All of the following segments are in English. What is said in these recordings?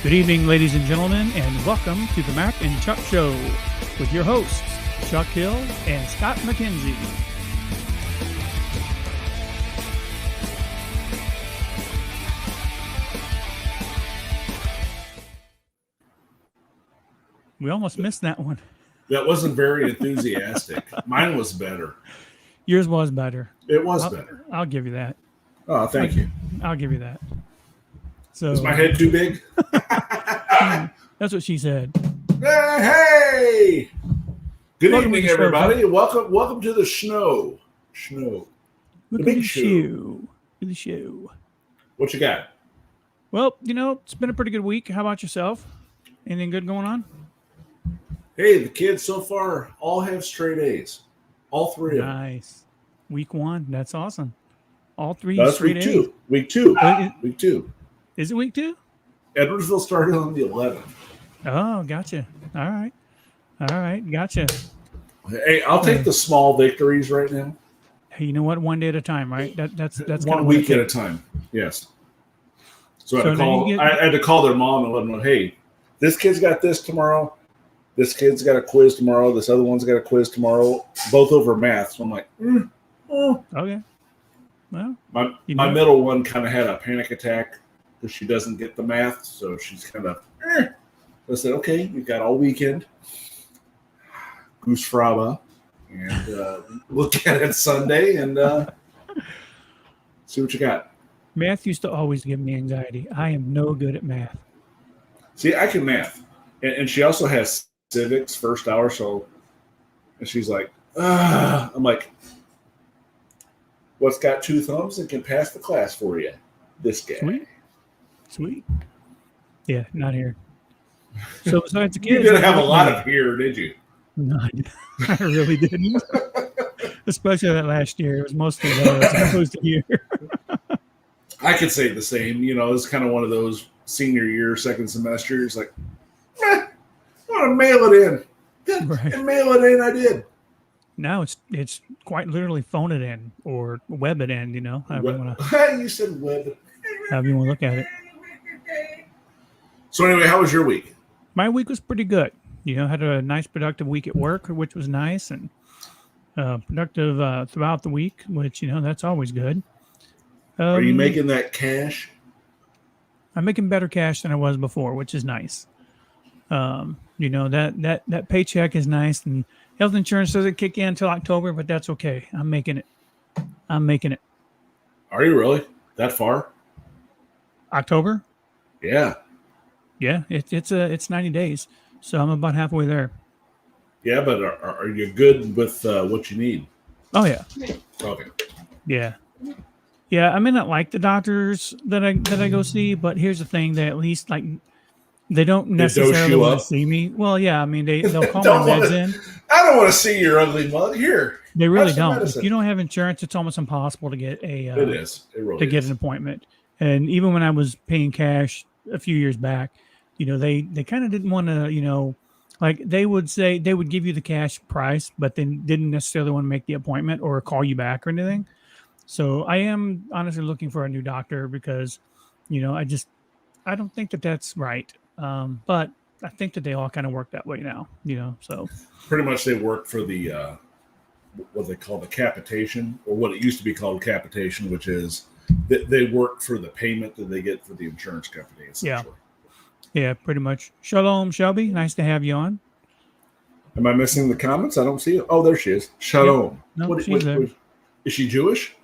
Good evening, ladies and gentlemen, and welcome to the Mac and Chuck Show with your hosts, Chuck Hill and Scott McKenzie. We almost missed that one. That wasn't very enthusiastic. Mine was better. Yours was better. It was better. I'll give you that. Oh, thank you. I'll give you that. So is my head too big? That's what she said. Hey! Good Welcome to evening, the show, everybody. Welcome to the Schno. Look The at big the show. show. The show. What you got? Well, it's been a pretty good week. How about yourself? Anything good going on? Hey, the kids so far all have straight A's. All three of them. Nice. Week 1. That's awesome. All three That's straight week A's. 2. Week 2. Week 2. Is it week 2? Edwardsville started on the 11th. Oh, gotcha. All right. Gotcha. Hey, I'll take the small victories right now. Hey, you know what? One day at a time, right? That's kind One of week at a time. Yes. So I had to call their mom and let them know, hey, this kid's got this tomorrow. This kid's got a quiz tomorrow. This other one's got a quiz tomorrow. Both over math. So I'm like, Okay. Well, my middle one kind of had a panic attack because she doesn't get the math. So she's kind of, I said, okay, you've got all weekend. Goose Fraba. And look at it Sunday and see what you got. math used to always give me anxiety. I am no good at math. See, I can math. And she also has civics first hour. So, and she's like, I'm like, what's got 2 thumbs and can pass the class for you? This guy. Sweet. Yeah, not here. So besides the kids, You didn't have a lot of here, did you? No, I really didn't. Especially that last year. It was mostly those as opposed to here. I could say the same. It's kind of one of those senior year, second semester. It's like, I want to mail it in. Right. And mail it in, I did. Now it's quite literally phone it in or web it in, You said web. however you want to look at it. So anyway, how was your week? My week was pretty good. Had a nice productive week at work, which was nice, and productive throughout the week, which, that's always good. Are you making that cash? I'm making better cash than I was before, which is nice. That paycheck is nice, and health insurance doesn't kick in until October, but that's okay. I'm making it. Are you really that far? October? Yeah. Yeah, it's 90 days, so I'm about halfway there. Yeah, but are you good with what you need? Oh yeah. Okay. Yeah. I may not like the doctors that I go see, but here's the thing: they at least they don't necessarily want to see me. Well, yeah, I mean they'll call my meds in. I don't want to see your ugly mother here. They really don't. If you don't have insurance, it's almost impossible to get it is. It really to get an appointment. And even when I was paying cash a few years back, they kind of didn't want to, they would give you the cash price, but they didn't necessarily want to make the appointment or call you back or anything. So I am honestly looking for a new doctor because, I don't think that that's right. But I think that they all kind of work that way now, so. Pretty much they work for the, what they call the capitation, or what it used to be called capitation, which is they work for the payment that they get for the insurance company. Essentially. Yeah, pretty much. Shalom, Shelby. Nice to have you on. Am I missing the comments? I don't see it. Oh, there she is. Shalom. Yeah. No, she's there. Is she Jewish?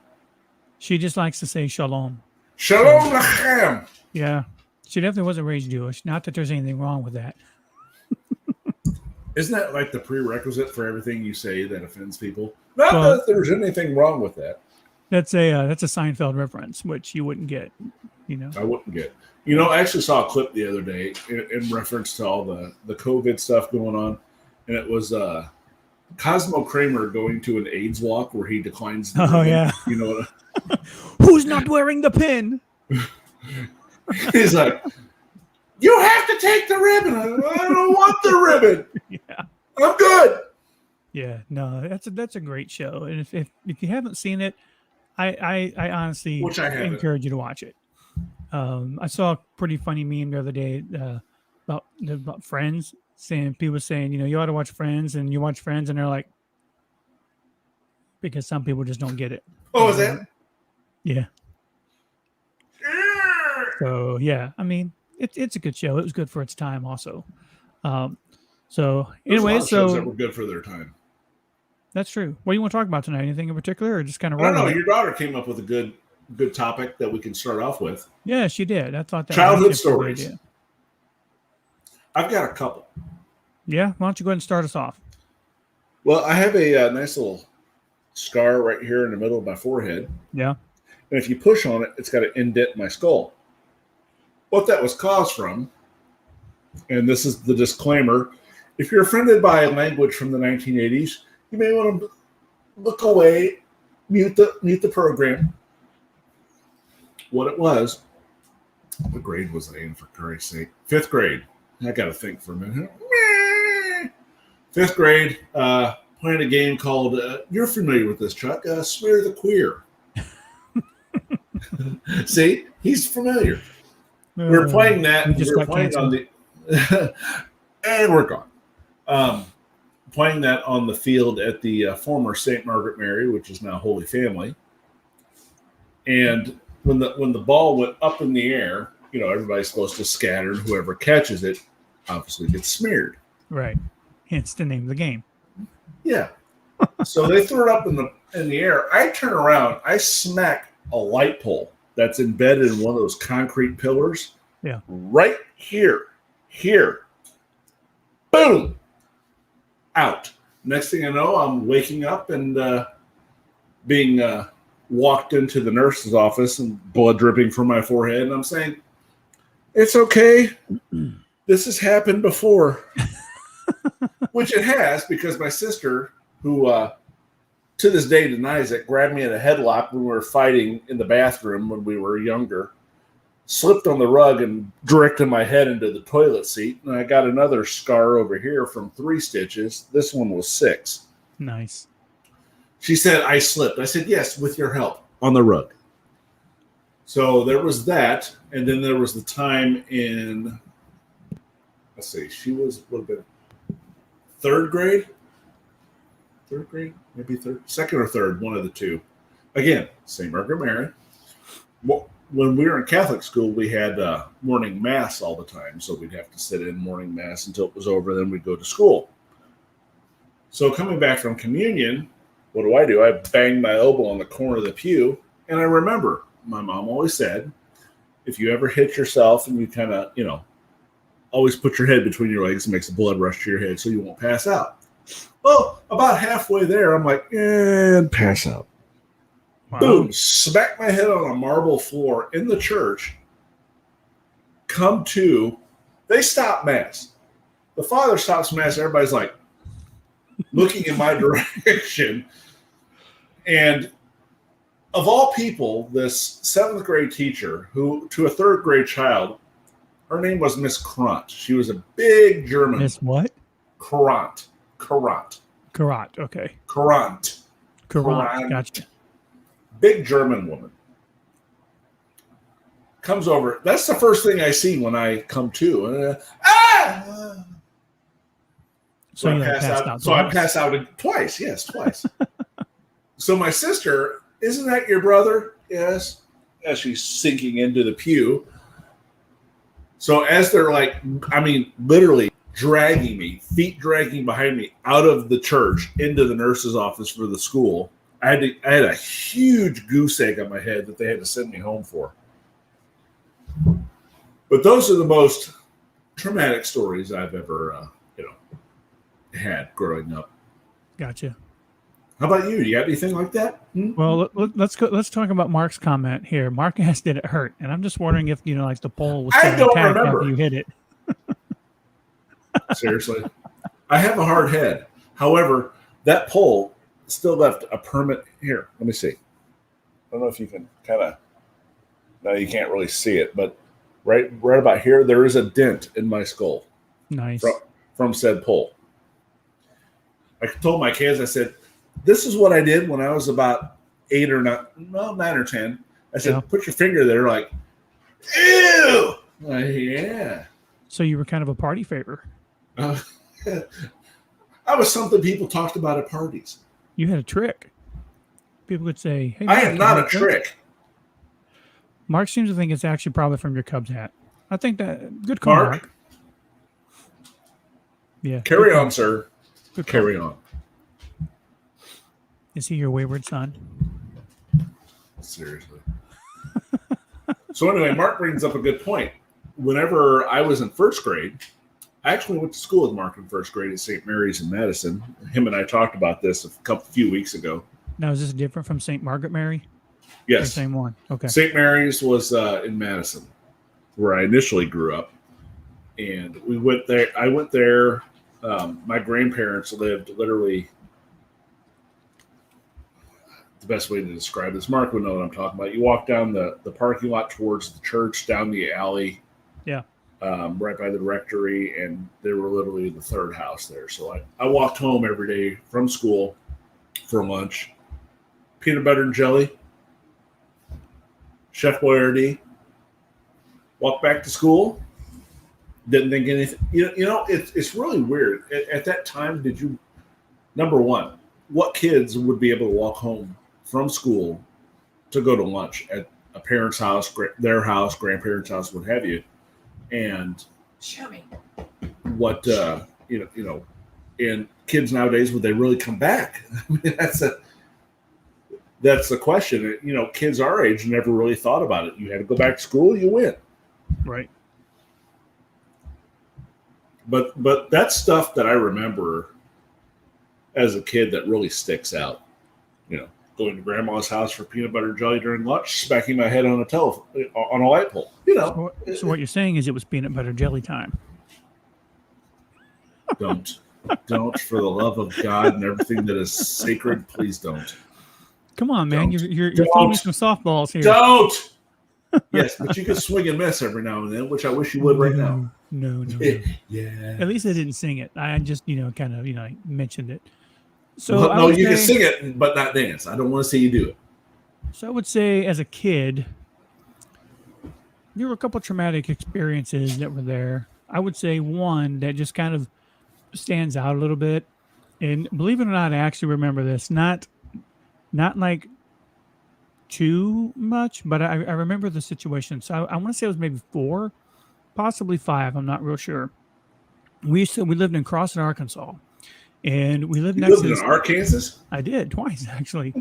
She just likes to say shalom. Shalom lachem. Yeah. She definitely wasn't raised Jewish. Not that there's anything wrong with that. Isn't that like the prerequisite for everything you say that offends people? Not that there's anything wrong with that. That's a Seinfeld reference, which you wouldn't get, I wouldn't get. I actually saw a clip the other day in reference to all the COVID stuff going on, and it was Cosmo Kramer going to an AIDS walk where he declines. Yeah. Who's not wearing the pin? He's like, you have to take the ribbon. I don't want the ribbon. Yeah. I'm good. Yeah, no, that's a great show, and if you haven't seen it, I honestly encourage you to watch it. I saw a pretty funny meme the other day about Friends, saying people saying, you ought to watch Friends, and you watch Friends, and they're like, because some people just don't get it. Oh, is that? Yeah. So yeah, I mean, it's a good show. It was good for its time, also. So anyway, shows that were good for their time. That's true. What do you want to talk about tonight? Anything in particular, or just kind of? I don't know. Your daughter came up with a good topic that we can start off with. Yeah, she did. I thought that childhood stories. I've got a couple. Yeah, why don't you go ahead and start us off? Well, I have a nice little scar right here in the middle of my forehead. Yeah. And if you push on it, it's got to indent my skull. What that was caused from, and this is the disclaimer, if you're offended by language from the 1980s, you may want to look away, mute the program. What it was, what grade was I in, for Christ's sake? 5th grade. I got to think for a minute. 5th grade, playing a game called, you're familiar with this, Chuck, Smear the Queer. See, he's familiar. We're playing that. We're playing on the, and we're gone. Playing that on the field at the former St. Margaret Mary, which is now Holy Family. And when the ball went up in the air, everybody's supposed to scatter, and whoever catches it obviously gets smeared. Right. Hence the name of the game. Yeah. So they threw it up in the air. I turn around. I smack a light pole that's embedded in one of those concrete pillars. Yeah. Right here. Boom. Out. Next thing I know, I'm waking up and being walked into the nurse's office and blood dripping from my forehead. And I'm saying, it's okay. This has happened before. Which it has, because my sister, who to this day denies it, grabbed me in a headlock when we were fighting in the bathroom when we were younger, slipped on the rug and directed my head into the toilet seat. And I got another scar over here from 3 stitches. This one was 6. Nice. She said, I slipped. I said, yes, with your help, on the rug. So there was that. And then there was the time in, let's see, she was a little bit 3rd grade, maybe 2nd or 3rd, one of the two. Again, St. Margaret Mary. When we were in Catholic school, we had morning mass all the time, so we'd have to sit in morning mass until it was over. Then we'd go to school. So coming back from communion, what do? I bang my elbow on the corner of the pew, and I remember my mom always said, if you ever hit yourself and you kind of, always put your head between your legs, it makes the blood rush to your head so you won't pass out. Well, about halfway there, I'm like, and pass out. Wow. Boom, smack my head on a marble floor in the church. Come to, they stop mass. The father stops mass. Everybody's like looking in my direction. And of all people, this 7th grade teacher who, to a 3rd grade child, her name was Miss Krant. She was a big German. Miss what? Krant. Okay. Krant. Gotcha. Big German woman. Comes over. That's the first thing I see when I come to. So I passed out. So I passed out twice. Yes, twice. So my sister, isn't that your brother? Yes. As she's sinking into the pew. So as they're literally dragging me, feet dragging behind me out of the church into the nurse's office for the school, I had a huge goose egg on my head that they had to send me home for. But those are the most traumatic stories I've ever, had growing up. Gotcha. How about you? Do you have anything like that? Well, let's go. Let's talk about Mark's comment here. Mark asked, "Did it hurt?" And I'm just wondering if the pole was still intact after you hit it. Seriously, I have a hard head. However, that pole still left a permanent. Here, let me see. I don't know if you can kind of. No, you can't really see it, but right about here, there is a dent in my skull. Nice. From said pole. I told my kids, I said, this is what I did when I was about 9 or 10. I said, Put your finger there. Ew! Yeah. So you were kind of a party favor. I was something people talked about at parties. You had a trick. People would say, "Hey, I Mark, am not a trick." Mark seems to think it's actually probably from your Cubs hat. I think that good call, Mark. Yeah. Carry on, sir. Good Carry on. Is he your wayward son? Seriously. So anyway, Mark brings up a good point. Whenever I was in first grade, I actually went to school with Mark in first grade at St. Mary's in Madison. Him and I talked about this a few weeks ago. Now, is this different from St. Margaret Mary? Yes. The same one. Okay. St. Mary's was in Madison, where I initially grew up. And we went there. I went there. My grandparents lived literally, the best way to describe this, Mark would know what I'm talking about. You walk down the parking lot towards the church, down the alley. Yeah. Right by the rectory, and they were literally the third house there. So I walked home every day from school for lunch. Peanut butter and jelly. Chef Boyardee. Walked back to school. Didn't think anything. You know, it's really weird. At that time, did you, number one, what kids would be able to walk home from school to go to lunch at a parent's house, their house, grandparents' house, what have you? And what you know, and kids nowadays, would they really come back? I mean, that's the question. You know, kids our age never really thought about it. You had to go back to school, you went. Right. But that's stuff that I remember as a kid that really sticks out. You know, going to grandma's house for peanut butter and jelly during lunch, smacking my head on a light pole. You know. So what you're saying is it was peanut butter jelly time. Don't, for the love of God and everything that is sacred, please don't. Come on, man. You're throwing some softballs here. Don't. Yes, but you can swing and miss every now and then, which I wish you would right now. No. Yeah. At least I didn't sing it. I just, kind of, mentioned it. So well, no, you can sing it, but not dance. I don't want to see you do it. So I would say, as a kid, there were a couple of traumatic experiences that were there. I would say one that just kind of stands out a little bit, and believe it or not, I actually remember this. Not like too much, but I remember the situation. So I want to say it was maybe 4, possibly 5. I'm not real sure. We lived in Crossett, Arkansas, and we lived next to Arkansas. I did twice, actually.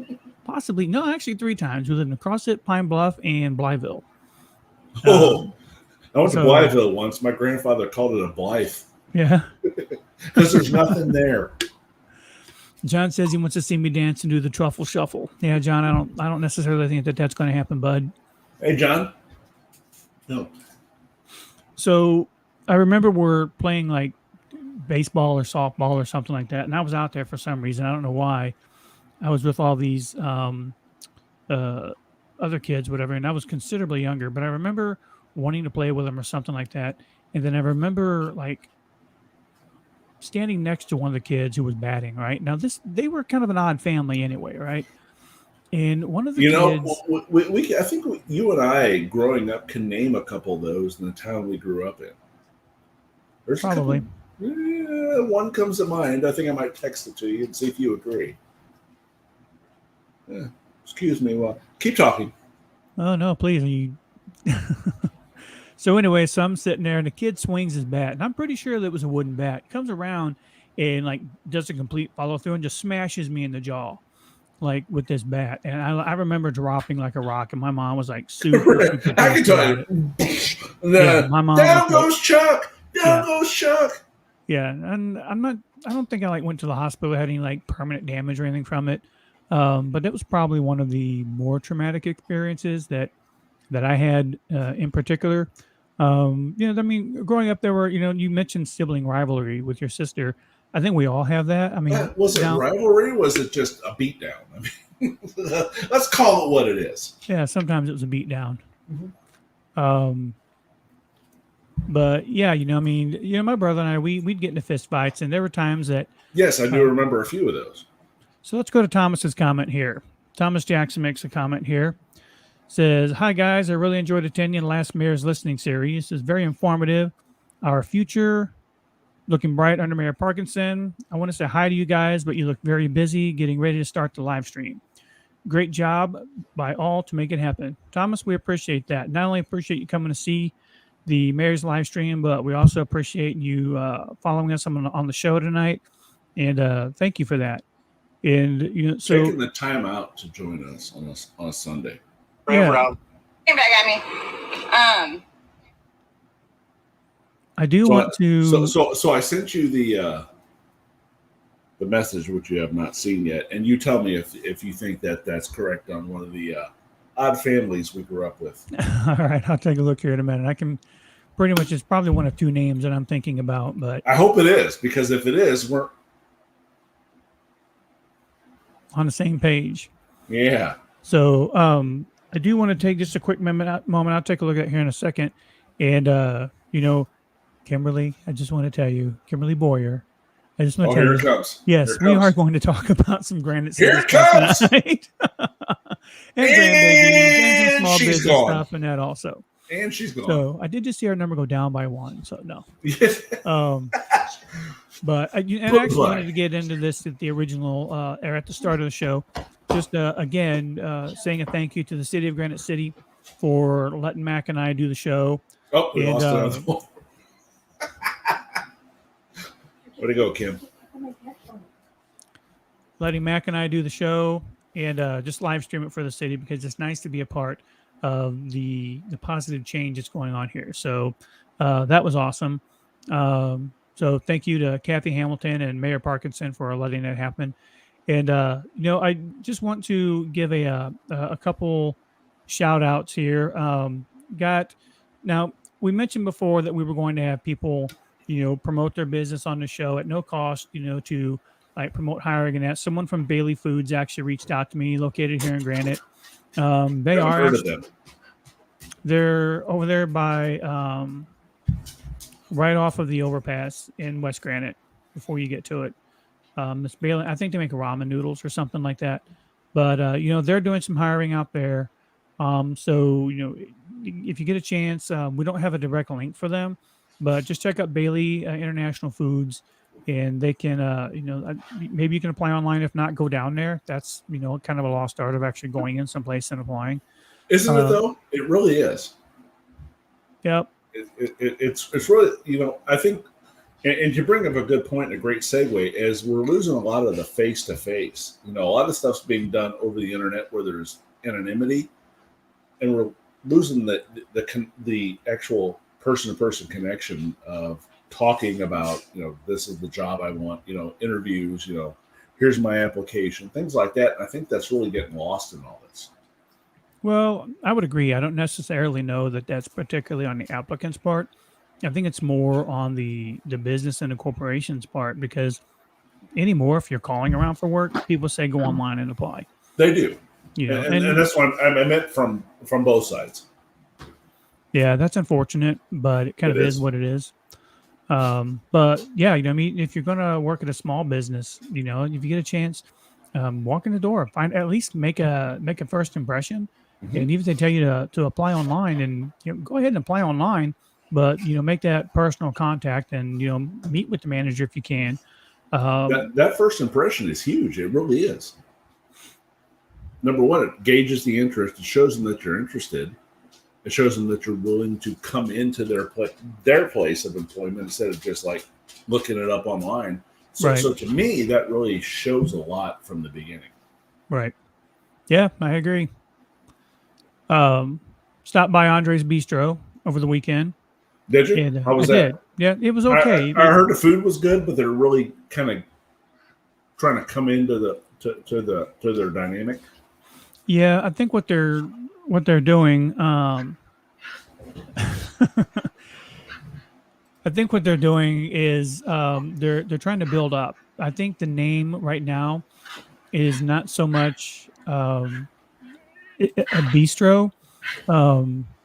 Possibly no, actually 3 times. We lived in Crossett, Pine Bluff, and Blytheville. Oh, I went to Blytheville once. My grandfather called it a Blythe. Yeah, because there's nothing there. John says he wants to see me dance and do the truffle shuffle. Yeah, John, I don't necessarily think that's going to happen, bud. Hey, John. No. So I remember we're playing like baseball or softball or something like that, and I was out there for some reason. I don't know why. I was with all these other kids, whatever, and I was considerably younger. But I remember wanting to play with them or something like that, and then I remember like standing next to one of the kids who was batting, right? Now they were kind of an odd family anyway, right? And one of the kids, I think you and I growing up can name a couple of those in the town we grew up in. There's probably one comes to mind. I think I might text it to you and see if you agree. Yeah. Excuse me. Well, keep talking. Oh no, please. So anyway, so I'm sitting there and the kid swings his bat, and I'm pretty sure that was a wooden bat. Comes around and like does a complete follow through and just smashes me in the jaw, like with this bat. And I remember dropping like a rock, and my mom was like super I can tell you. My mom. Down goes Chuck. Down goes Chuck. Yeah, and I don't think I like went to the hospital, had any like permanent damage or anything from it. But that was probably one of the more traumatic experiences that I had in particular. I mean, growing up, there were, you mentioned sibling rivalry with your sister. I think we all have that. I mean, was it rivalry? Was it just a beatdown? I mean, let's call it what it is. Yeah, sometimes it was a beatdown. Mm-hmm. But yeah, my brother and I, we'd get into fist fights, and there were times that. Yes, I do remember a few of those. So let's go to Thomas's comment here. Thomas Jackson makes a comment here. Says, hi guys, I really enjoyed attending the last Mayor's listening series. It's very informative. Our future looking bright under Mayor Parkinson. I want to say hi to you guys, but you look very busy getting ready to start the live stream. Great job by all to make it happen. Thomas, we appreciate that. Not only appreciate you coming to see the Mayor's live stream, but we also appreciate you following us on the show tonight. And thank you for that. And so taking the time out to join us on a Sunday. Yeah. Came back at me. I do want to. So I sent you the message, which you have not seen yet, and you tell me if you think that's correct on one of the odd families we grew up with. All right, I'll take a look here in a minute. I can pretty much, it's probably one of two names that I'm thinking about, but I hope it is, because if it is, we're on the same page. Yeah. So I do want to take just a quick moment. I'll take a look at it here in a second. And, Kimberly, I just want to tell you, Kimberly Boyer, I just want to tell here you. It comes. Yes, we are going to talk about some Granite City Here it comes. tonight. and grandbabies and some small she's business gone. stuff and that also. And she's gone. So I did just see our number go down by 1. So no. But I actually wanted to get into this at the original or at the start of the show. Just again, saying a thank you to the city of Granite City for letting Mac and I do the show. Oh, we lost it. Where'd it go, Kim? Letting Mac and I do the show and just live stream it for the city, because it's nice to be a part of the positive change that's going on here. So that was awesome. So thank you to Kathy Hamilton and Mayor Parkinson for letting that happen. And, I just want to give a couple shout outs here. Now, we mentioned before that we were going to have people, promote their business on the show at no cost, to like promote hiring and that. Someone from Bailey Foods actually reached out to me, located here in Granite. They're over there by right off of the overpass in West Granite before you get to it. Miss Bailey, I think they make ramen noodles or something like that. But they're doing some hiring out there. So if you get a chance, we don't have a direct link for them, but just check out Bailey International Foods, and they can maybe you can apply online. If not, go down there. That's kind of a lost art of actually going in someplace and applying. Isn't it though? It really is. Yep. It's really, I think, and you bring up a good point, and a great segue, is we're losing a lot of the face-to-face. A lot of stuff's being done over the internet where there's anonymity, and we're losing the actual person-to-person connection of talking about, this is the job I want, interviews, here's my application, things like that. And I think that's really getting lost in all this. Well, I would agree. I don't necessarily know that that's particularly on the applicant's part. I think it's more on the business and the corporation's part, because anymore, if you're calling around for work, people say go online and apply. They do. And that's what I meant from both sides. Yeah, that's unfortunate, but it kind of is what it is. But yeah, if you're going to work at a small business, if you get a chance, walk in the door, at least make a first impression. Mm-hmm. And even if they tell you to apply online, and go ahead and apply online, but make that personal contact and meet with the manager if you can. That first impression is huge. It really is. Number one, it gauges the interest. It shows them that you're interested. It shows them that you're willing to come into their place of employment instead of just like looking it up online. So to me, that really shows a lot from the beginning. Right. Yeah, I agree. Stopped by Andre's Bistro over the weekend. Did you? And, how was that? Yeah, it was okay. I heard the food was good, but they're really kind of trying to come into their dynamic. Yeah, I think what they're doing. I think what they're doing is they're trying to build up. I think the name right now is not so much a bistro.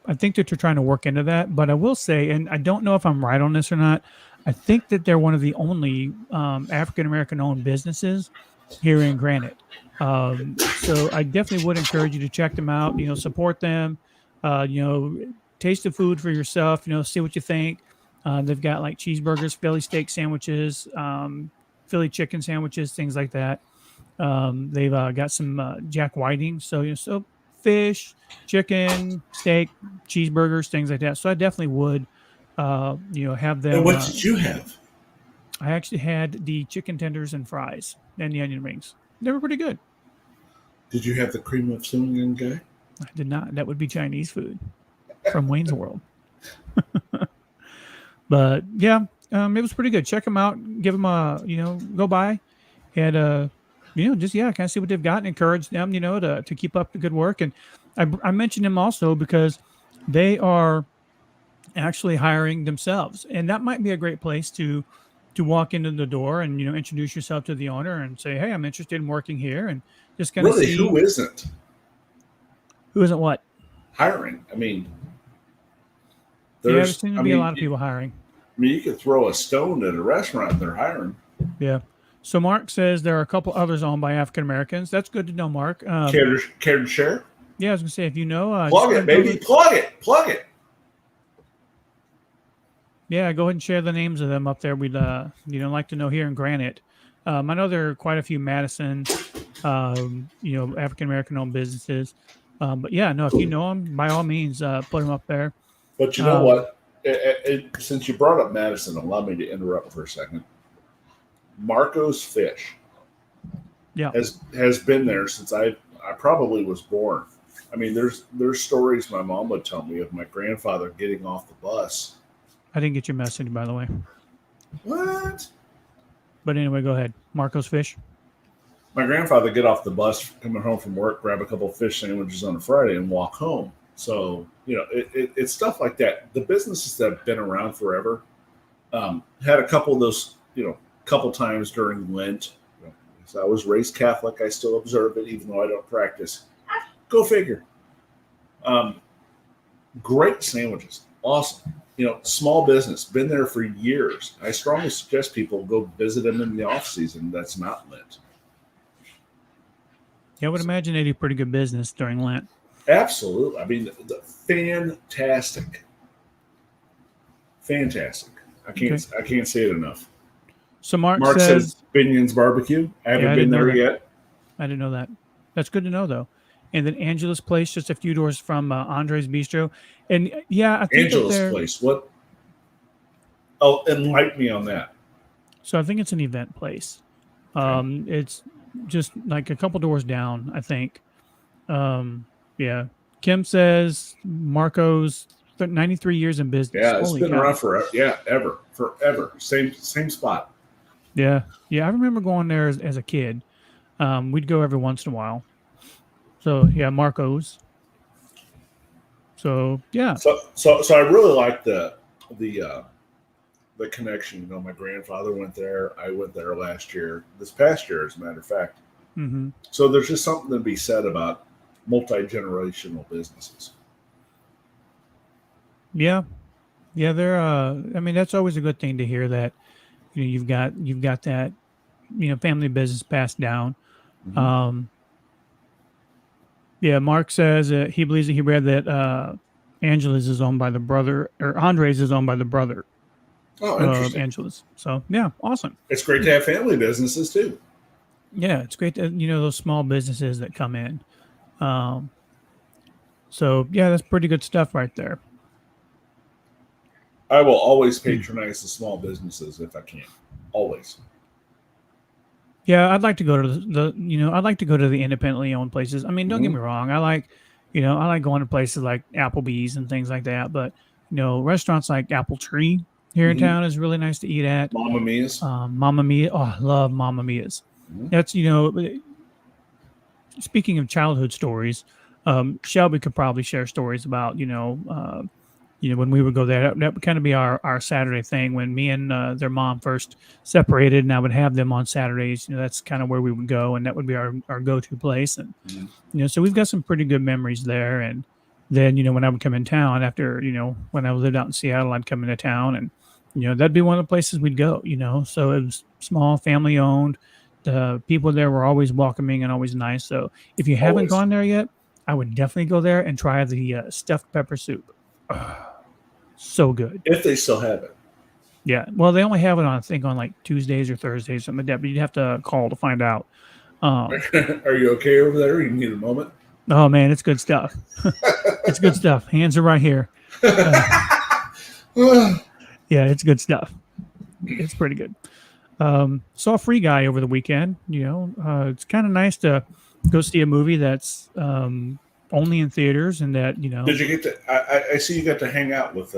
I think that they're trying to work into that, but I will say, and I don't know if I'm right on this or not, I think that they're one of the only African-American owned businesses here in Granite. So I definitely would encourage you to check them out. Support them. Taste the food for yourself. See what you think. They've got like cheeseburgers, Philly steak sandwiches, Philly chicken sandwiches, things like that. They've got some Jack Whiting. So fish, chicken, steak, cheeseburgers, things like that. So I definitely would, have them. And what did you have? I actually had the chicken tenders and fries and the onion rings. They were pretty good. Did you have the cream of singing guy? I did not. That would be Chinese food from Wayne's World. But yeah, it was pretty good. Check them out. Give them a, go by and, just, kind of see what they've got and encourage them, to keep up the good work. And I mentioned them also because they are actually hiring themselves. And that might be a great place to walk into the door and, introduce yourself to the owner and say, hey, I'm interested in working here. And just kind of really, see. who isn't? Who isn't what? Hiring. I mean, there seems to be a lot of people hiring. I mean, you could throw a stone at a restaurant and they're hiring. Yeah. So Mark says there are a couple others owned by African Americans. That's good to know, Mark. Care to share? Yeah, I was going to say, if you know. Plug it, baby. Plug it. Yeah, go ahead and share the names of them up there. We'd like to know here in Granite. I know there are quite a few Madison, African American owned businesses. But yeah, no, if you know them, by all means, put them up there. But you know what? Since you brought up Madison, allow me to interrupt for a second. Marco's Fish, has been there since I probably was born. I mean, there's stories my mom would tell me of my grandfather getting off the bus. I didn't get your message, by the way. What? But anyway, go ahead. Marco's Fish. My grandfather get off the bus coming home from work, grab a couple of fish sandwiches on a Friday, and walk home. So, it's stuff like that. The businesses that have been around forever had a couple of those, couple times during Lent. So I was raised Catholic. I still observe it, even though I don't practice. Go figure. Great sandwiches. Awesome. Small business. Been there for years. I strongly suggest people go visit them in the off season. That's not Lent. Yeah, I would imagine they do pretty good business during Lent. Absolutely. I mean, fantastic. I can't say it enough. So Mark says Binion's Barbecue. I haven't been there yet. I didn't know that. That's good to know, though. And then Angela's Place, just a few doors from Andre's Bistro. And yeah, I think Angela's Place. What? Oh, enlighten me on that. So I think it's an event place. It's just like a couple doors down, I think. Yeah. Kim says Marco's 93 years in business. Yeah, it's been around forever. Yeah, forever. Same spot. Yeah. I remember going there as a kid. We'd go every once in a while. So yeah, Marco's. So yeah. So I really like the connection. My grandfather went there. I went there this past year, as a matter of fact. Mm-hmm. So there's just something to be said about multi-generational businesses. Yeah. They're. I mean, that's always a good thing to hear that. You've got that, family business passed down. Mm-hmm. Yeah. Mark says he believes that he read that Angela's is owned by the brother, or Andre's is owned by the brother. Oh, interesting. Angela's. So yeah, awesome. It's great to have family businesses too. Yeah, it's great to those small businesses that come in. So yeah, that's pretty good stuff right there. I will always patronize the small businesses if I can. Always. Yeah, I'd like to go to I'd like to go to the independently owned places. I mean, don't get me wrong. I like going to places like Applebee's and things like that. But restaurants like Apple Tree here in town is really nice to eat at. Mamma Mia's. Mamma Mia. Oh, I love Mamma Mia's. Mm-hmm. That's speaking of childhood stories, Shelby could probably share stories about when we would go there. That would kind of be our Saturday thing when me and their mom first separated, and I would have them on Saturdays. That's kind of where we would go, and that would be our go-to place. And so we've got some pretty good memories there. And then when I would come in town after when I lived out in Seattle, I'd come into town, and that'd be one of the places we'd go. So it was small, family owned, The people there were always welcoming and always nice. So if you haven't Always. gone there yet, I would definitely go there and try the stuffed pepper soup. So good. If they still have it. Yeah. Well, they only have it on, I think, on like Tuesdays or Thursdays, something like that. But you'd have to call to find out. Are you okay over there? You need a moment? Oh man, it's good stuff. It's good stuff. Hands are right here. Yeah, it's good stuff. It's pretty good. Saw Free Guy over the weekend. It's kind of nice to go see a movie that's only in theaters, and that Did you get to? I see you got to hang out with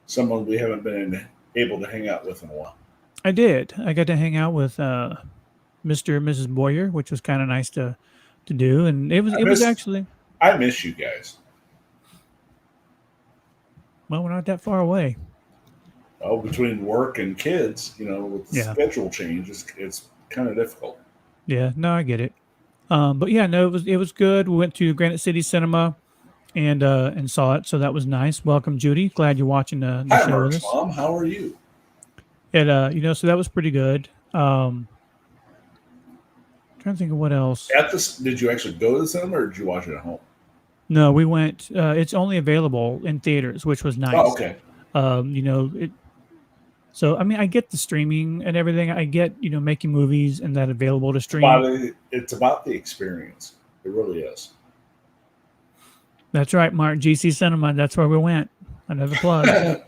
someone we haven't been able to hang out with in a while. I did. I got to hang out with Mr. and Mrs. Boyer, which was kind of nice to do, and it was actually. I miss you guys. Well, we're not that far away. Well, between work and kids, with the schedule change, it's kind of difficult. Yeah, no, I get it. But yeah, no, it was good. We went to Granite City Cinema and saw it, so that was nice. Welcome, Judy. Glad you're watching the Hi, show with Mark's us. Mom, how are you? And so that was pretty good. Trying to think of what else. Did you actually go to the cinema or did you watch it at home? No, we went. It's only available in theaters, which was nice. Oh, okay. So I mean, I get the streaming and everything. I get making movies and that available to stream. It's about the experience. It really is. That's right, Mark. GC Cinema. That's where we went. Another plug. Hey,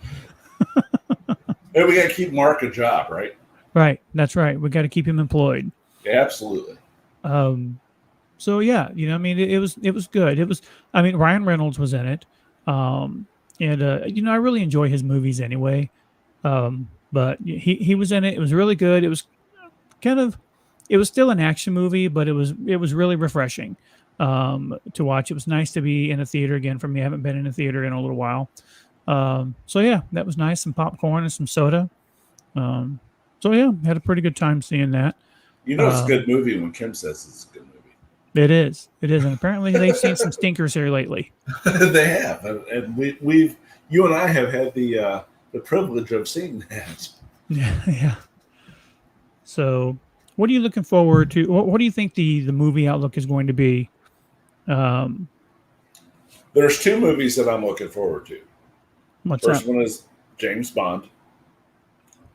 we got to keep Mark a job, right? Right. That's right. We got to keep him employed. Yeah, absolutely. So yeah, I mean, it was good. Ryan Reynolds was in it. I really enjoy his movies anyway. But he was in it. It was really good. It was still an action movie, but it was really refreshing to watch. It was nice to be in a theater again for me. I haven't been in a theater in a little while. So yeah, that was nice. Some popcorn and some soda. So yeah, had a pretty good time seeing that. It's a good movie when Kim says it's a good movie. It is. And apparently they've seen some stinkers here lately. They have. And you and I have had the privilege of seeing that. Yeah. So what are you looking forward to? What do you think the movie outlook is going to be? There's two movies that I'm looking forward to. What's First that? one is James Bond.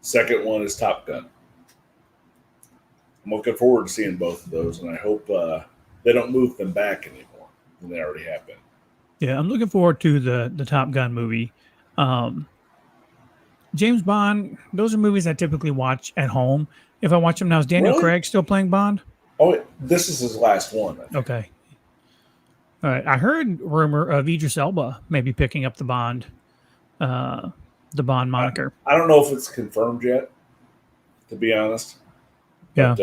Second one is Top Gun. I'm looking forward to seeing both of those, and I hope they don't move them back anymore than they already have been. Yeah, I'm looking forward to the Top Gun movie. James Bond, those are movies I typically watch at home. If I watch them now, is Daniel Craig still playing Bond? Oh, this is his last one. Okay. All right. I heard rumor of Idris Elba maybe picking up the Bond moniker. I don't know if it's confirmed yet, to be honest. Yeah.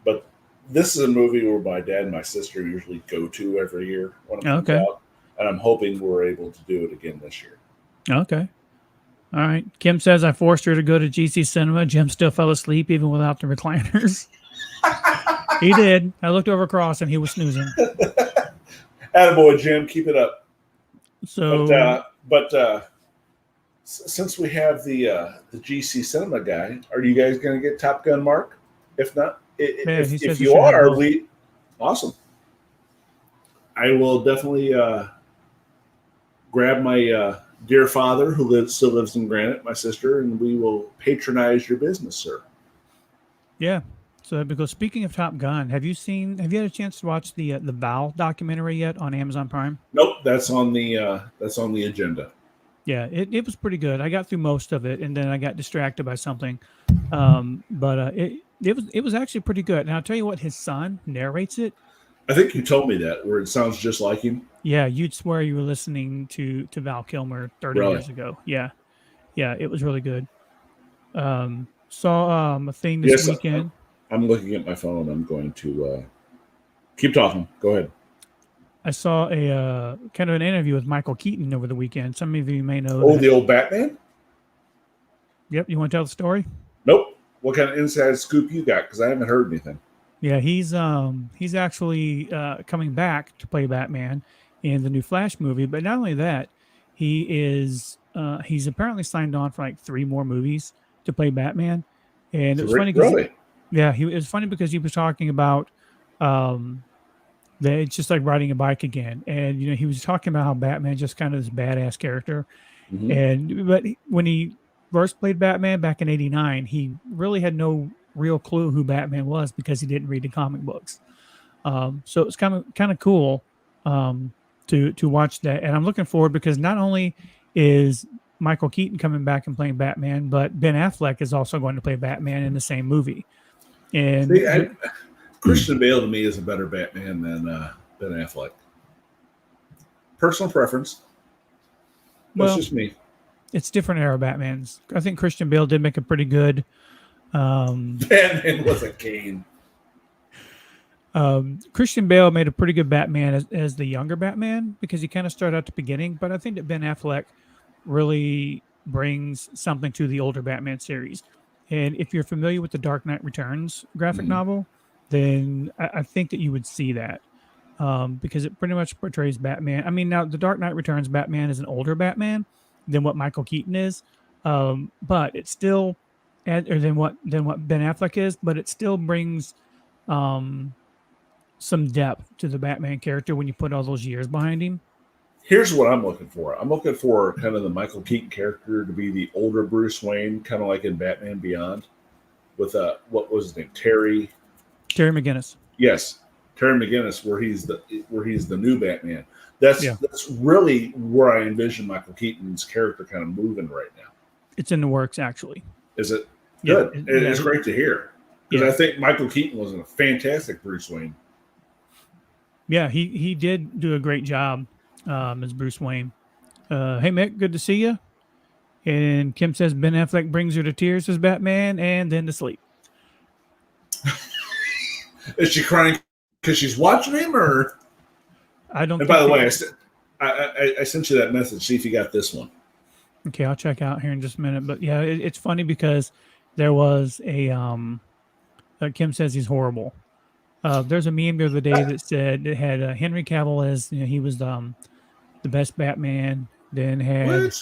But this is a movie where my dad and my sister usually go to every year when it comes out, and I'm hoping we're able to do it again this year. Okay. All right. Kim says I forced her to go to GC Cinema. Jim still fell asleep even without the recliners. He did. I looked over across and he was snoozing. Attaboy, Jim. Keep it up. So, but since we have the GC Cinema guy, are you guys going to get Top Gun, Mark? If not, if you are, awesome. I will definitely grab my dear father, who still lives in Granite, my sister, and we will patronize your business, sir. Yeah. So, because speaking of Top Gun, have you had a chance to watch the Val documentary yet on Amazon Prime? Nope, that's on the agenda. Yeah, it was pretty good. I got through most of it, and then I got distracted by something. But it was actually pretty good. And I'll tell you what, his son narrates it. I think you told me that, where it sounds just like him. Yeah, you'd swear you were listening to Val Kilmer 30 years ago. Yeah, it was really good. Saw a thing this weekend. I'm looking at my phone. I'm going to keep talking. Go ahead. I saw a kind of an interview with Michael Keaton over the weekend. Some of you may know. Oh, the old Batman? Yep. You want to tell the story? Nope. What kind of inside scoop you got? Because I haven't heard anything. Yeah, he's actually coming back to play Batman in the new Flash movie. But not only that, he's apparently signed on for like 3 more movies to play Batman. And it was funny because Yeah, it was funny because he was talking about that it's just like riding a bike again, and he was talking about how Batman just kind of this badass character, Mm-hmm. and but when he first played Batman back in '89, he really had no real clue who Batman was because he didn't read the comic books. So it's kind of cool to watch that, and I'm looking forward because not only is Michael Keaton coming back and playing Batman, but Ben Affleck is also going to play Batman in the same movie. And See, Christian Bale to me is a better Batman than Ben Affleck. Personal preference. That's just me. It's different era Batmans. I think Christian Bale did make a pretty good Batman was a Kane. Christian Bale made a pretty good Batman as the younger Batman because he kind of started at the beginning. But I think that Ben Affleck really brings something to the older Batman series. And if you're familiar with the Dark Knight Returns graphic novel, then I think that you would see that because it pretty much portrays Batman. I mean, now the Dark Knight Returns Batman is an older Batman than what Michael Keaton is, but it's still or than what Ben Affleck is, but it still brings some depth to the Batman character when you put all those years behind him. Here's what I'm looking for. I'm looking for kind of the Michael Keaton character to be the older Bruce Wayne, kind of like in Batman Beyond, with what was his name, Terry McGinnis. Yes, Terry McGinnis, where he's the new Batman. That's really where I envision Michael Keaton's character kind of moving right now. It's in the works, actually. Is it? Yeah, good? It's great to hear because I think Michael Keaton was a fantastic Bruce Wayne. Yeah, he did do a great job as Bruce Wayne. Hey, Mick, good to see you. And Kim says Ben Affleck brings her to tears as Batman and then to sleep. Is she crying because she's watching him, or? I don't. And by the way, I sent you that message. See if you got this one. Okay, I'll check out here in just a minute. But yeah, it's funny because there was a Kim says he's horrible. There's a meme the other day that said it had Henry Cavill as he was the best Batman. Then had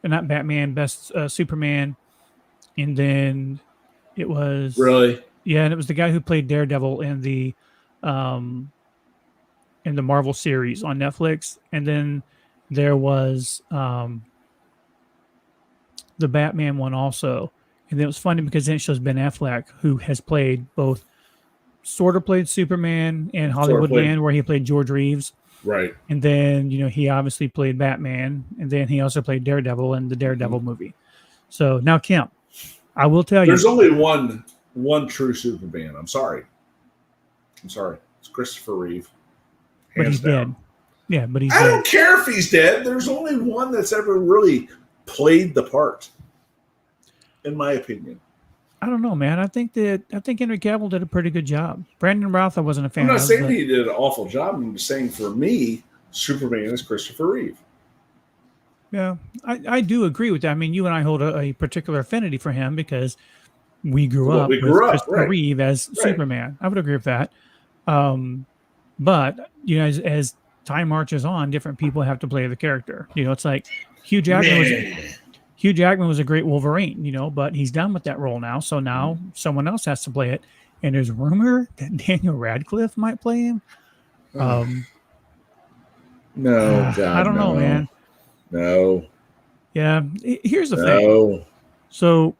not Batman, best Superman, and then it was really and it was the guy who played Daredevil in the Marvel series on Netflix, and then there was the Batman one also, and then it was funny because then it shows Ben Affleck, who has played both. Sort of played Superman and Hollywoodland, where he played George Reeves. Right. And then, he obviously played Batman. And then he also played Daredevil in the Daredevil movie. So now, Kim, I will tell you. There's only one true Superman. I'm sorry. It's Christopher Reeve. But he's dead. Yeah, but he's dead. I don't care if he's dead. There's only one that's ever really played the part, in my opinion. I don't know, man. I think Henry Cavill did a pretty good job. Brandon Routh, I wasn't a fan of. I'm not saying he did an awful job. I'm just saying for me, Superman is Christopher Reeve. Yeah, I do agree with that. I mean, you and I hold a particular affinity for him because we grew up with Christopher Reeve as Superman. I would agree with that. But as time marches on, different people have to play the character. It's like Hugh Jackman was a great Wolverine, but he's done with that role now. So now someone else has to play it. And there's a rumor that Daniel Radcliffe might play him. No, God, I don't know, man. No. Yeah. Here's the thing. So.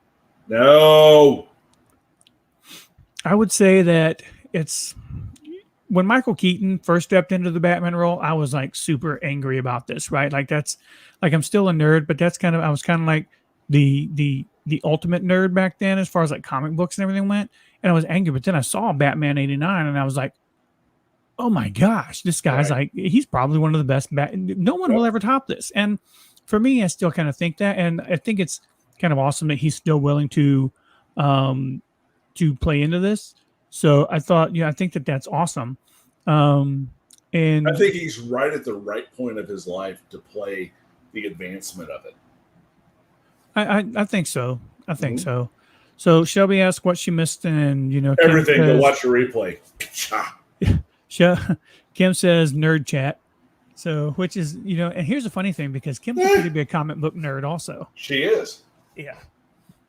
No. I would say that it's when Michael Keaton first stepped into the Batman role, I was like super angry about this, right? Like I'm still a nerd, but I was kind of like the ultimate nerd back then as far as like comic books and everything went. And I was angry, but then I saw Batman 89 and I was like, oh my gosh, this guy's like, he's probably one of the best. No one will ever top this. And for me, I still kind of think that. And I think it's kind of awesome that he's still willing to play into this. So I thought, I think that that's awesome. And I think he's right at the right point of his life to play the advancement of it. I think so. I think so. So Shelby asked what she missed, and everything. Go watch the replay. Kim says nerd chat. So which is and here's the funny thing because Kim's a pretty big comic book nerd also. She is. Yeah,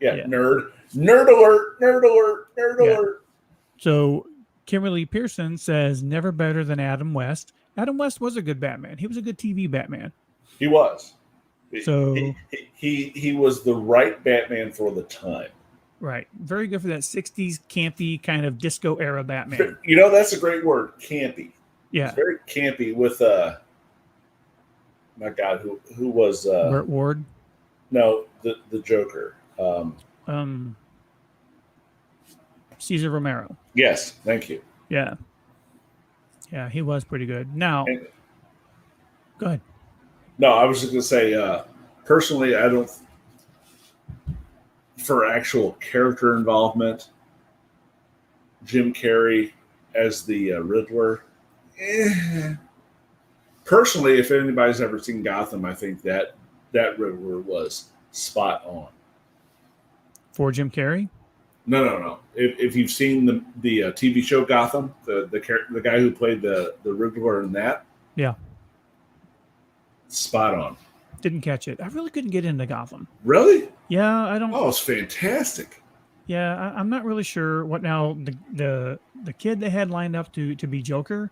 nerd. Nerd alert! Nerd alert! Nerd Yeah. alert! So Kimberly Pearson says never better than Adam West. Adam West was a good Batman. He was a good TV Batman. He was. So he was the right Batman for the time. right, very good for that '60s campy kind of disco era Batman. You know, that's a great word, campy. Yeah, It's very campy with my God, who was Burt Ward. No, the Joker. Cesar Romero. Yes, thank you. Yeah, he was pretty good. Now, go ahead. No, I was just going to say, personally, I don't, for actual character involvement, Jim Carrey as the Riddler. Personally, if anybody's ever seen Gotham, I think that Riddler was spot on. For Jim Carrey? No. If you've seen the TV show Gotham, the guy who played the Riddler in that, yeah, spot on. Didn't catch it. I really couldn't get into Gotham. Really? Yeah, I don't. Oh, it's fantastic. Yeah, I'm not really sure what now the kid they had lined up to be Joker.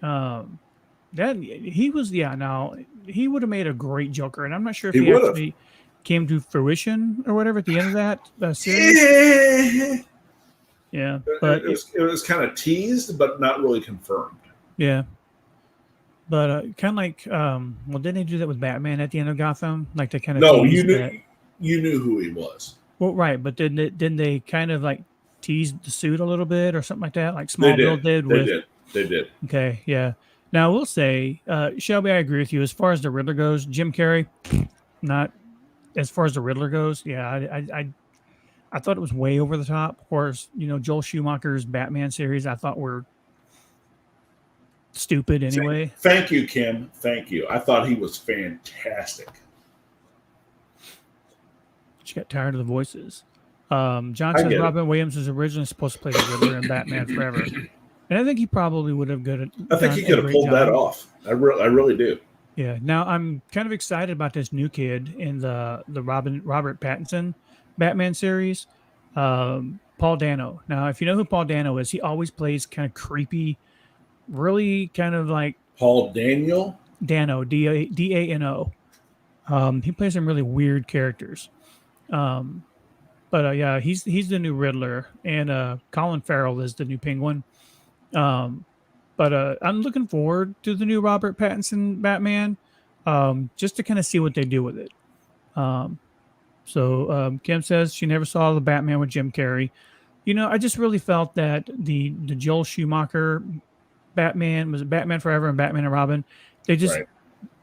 That he was now he would have made a great Joker, and I'm not sure if he actually came to fruition or whatever at the end of that series. Yeah, but it was kind of teased, but not really confirmed. Yeah, but kind of like well, didn't they do that with Batman at the end of Gotham? Like they kind of you knew who he was. Well, right, but didn't they kind of like tease the suit a little bit or something like that, like Smallville did? They did. Okay, yeah. Now, I will say, Shelby, I agree with you. As far as the Riddler goes, Jim Carrey, not as far as the Riddler goes. Yeah, I thought it was way over the top. Of course, Joel Schumacher's Batman series, I thought were stupid anyway. Thank you, Kim. Thank you. I thought he was fantastic. She got tired of the voices. John says Robin Williams was originally supposed to play the Riddler in Batman Forever. And I think he probably would have good. I think he could have pulled that off. I really do. Yeah. Now I'm kind of excited about this new kid in the Robert Pattinson Batman series, Paul Dano. Now, if you know who Paul Dano is, he always plays kind of creepy, really kind of like Paul Dano, Dano. He plays some really weird characters. But yeah, he's the new Riddler, and Colin Farrell is the new Penguin. But I'm looking forward to the new Robert Pattinson Batman, just to kind of see what they do with it. So Kim says she never saw the Batman with Jim Carrey. I just really felt that the Joel Schumacher Batman was Batman Forever and Batman and Robin. They just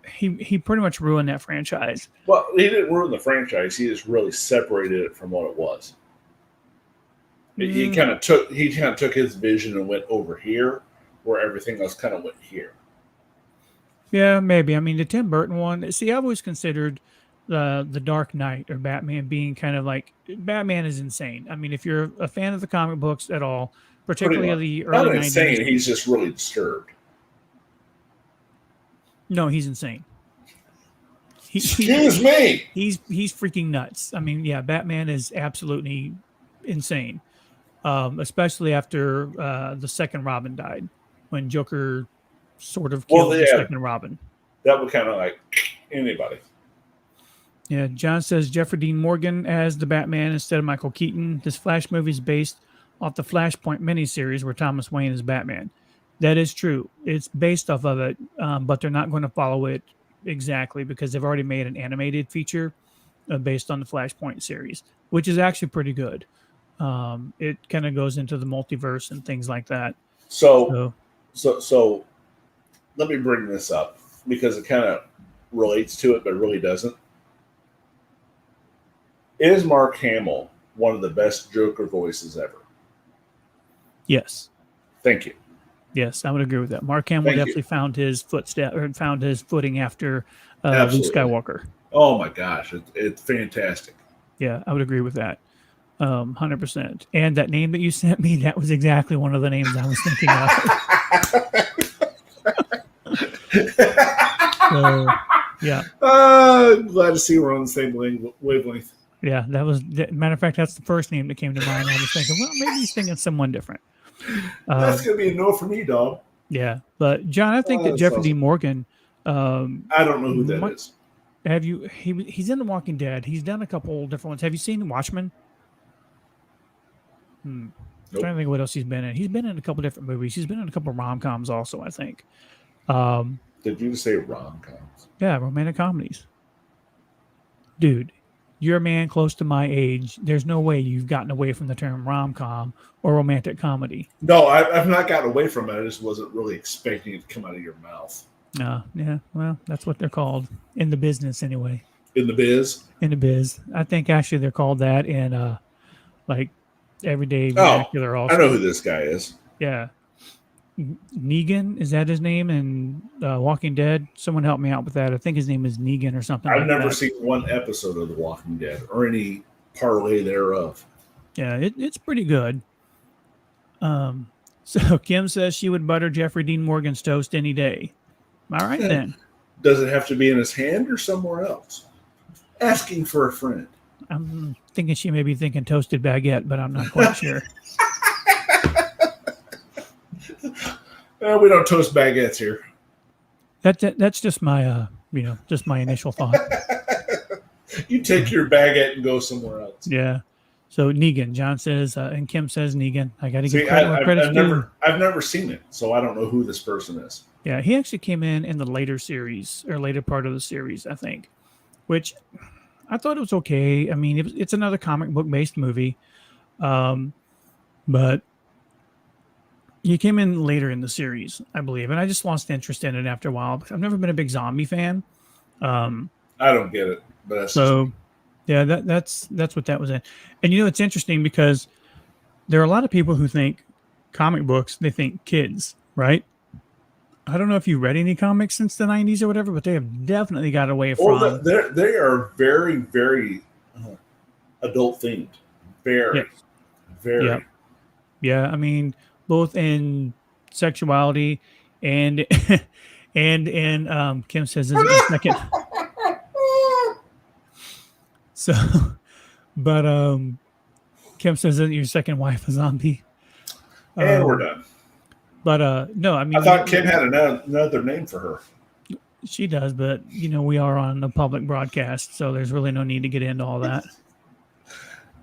he pretty much ruined that franchise. Well, he didn't ruin the franchise. He just really separated it from what it was. He kind of took his vision and went over here, where everything else kind of went here. Yeah, maybe. I mean, the Tim Burton one. See, I've always considered the Dark Knight or Batman being kind of like Batman is insane. I mean, if you're a fan of the comic books at all, particularly of the early 90s. Not insane. He's just really disturbed. No, he's insane. Excuse me. He's freaking nuts. I mean, yeah, Batman is absolutely insane. Especially after the second Robin died, when Joker sort of killed the second Robin. That would kind of like anybody. Yeah, John says Jeffrey Dean Morgan as the Batman instead of Michael Keaton. This Flash movie is based off the Flashpoint miniseries where Thomas Wayne is Batman. That is true. It's based off of it, but they're not going to follow it exactly because they've already made an animated feature based on the Flashpoint series, which is actually pretty good. It kind of goes into the multiverse and things like that. So let me bring this up because it kind of relates to it, but it really doesn't. Is Mark Hamill one of the best Joker voices ever? Yes. Thank you. Yes, I would agree with that. Mark Hamill definitely found his footing after Luke Skywalker. Oh my gosh, it's fantastic. Yeah, I would agree with that. 100%. And that name that you sent me, that was exactly one of the names I was thinking of. So, yeah. I'm glad to see we're on the same wavelength. Yeah, matter of fact, that's the first name that came to mind. I was thinking, well, maybe he's thinking someone different. That's gonna be a no for me, dog. Yeah, but John, I think that Jeffrey Dean Morgan. I don't know who that is. Have you? He's in The Walking Dead. He's done a couple different ones. Have you seen Watchmen? I'm trying to think of what else he's been in. He's been in a couple different movies. He's been in a couple rom-coms also, I think. Did you just say rom-coms? Yeah, romantic comedies. Dude, you're a man close to my age. There's no way you've gotten away from the term rom-com or romantic comedy. No, I've not gotten away from it. I just wasn't really expecting it to come out of your mouth. Yeah, well, that's what they're called in the business anyway. In the biz? In the biz. I think actually they're called that in like everyday vernacular also. I know who this guy is. Yeah. Negan, is that his name in Walking Dead? Someone help me out with that. I think his name is Negan or something. I've never seen one episode of The Walking Dead or any parlay thereof. Yeah, it's pretty good. So Kim says she would butter Jeffrey Dean Morgan's toast any day. All right, then. Does it have to be in his hand or somewhere else? Asking for a friend. I'm thinking she may be thinking toasted baguette, but I'm not quite sure. We don't toast baguettes here. That's just my just my initial thought. You take your baguette and go somewhere else. Yeah. So Negan, John says, and Kim says Negan. I got to give credit. I've never seen it, so I don't know who this person is. Yeah, he actually came in the later series or later part of the series, I think, which I thought it was okay. I mean, it's another comic book based movie, but he came in later in the series, I believe, and I just lost interest in it after a while. I've never been a big zombie fan. I don't get it, but that's so. Yeah, that's what that was in. And it's interesting because there are a lot of people who think comic books, they think kids, right? I don't know if you read any comics since the 90s or whatever, but they have definitely got away from. They are very, very adult themed. Very. Yeah, I mean, both in sexuality and in Kim says this is the second. So, but Kim says that your second wife is a zombie. And we're done. But no, I mean, I thought Kim had another name for her. She does, but we are on a public broadcast, so there's really no need to get into all that.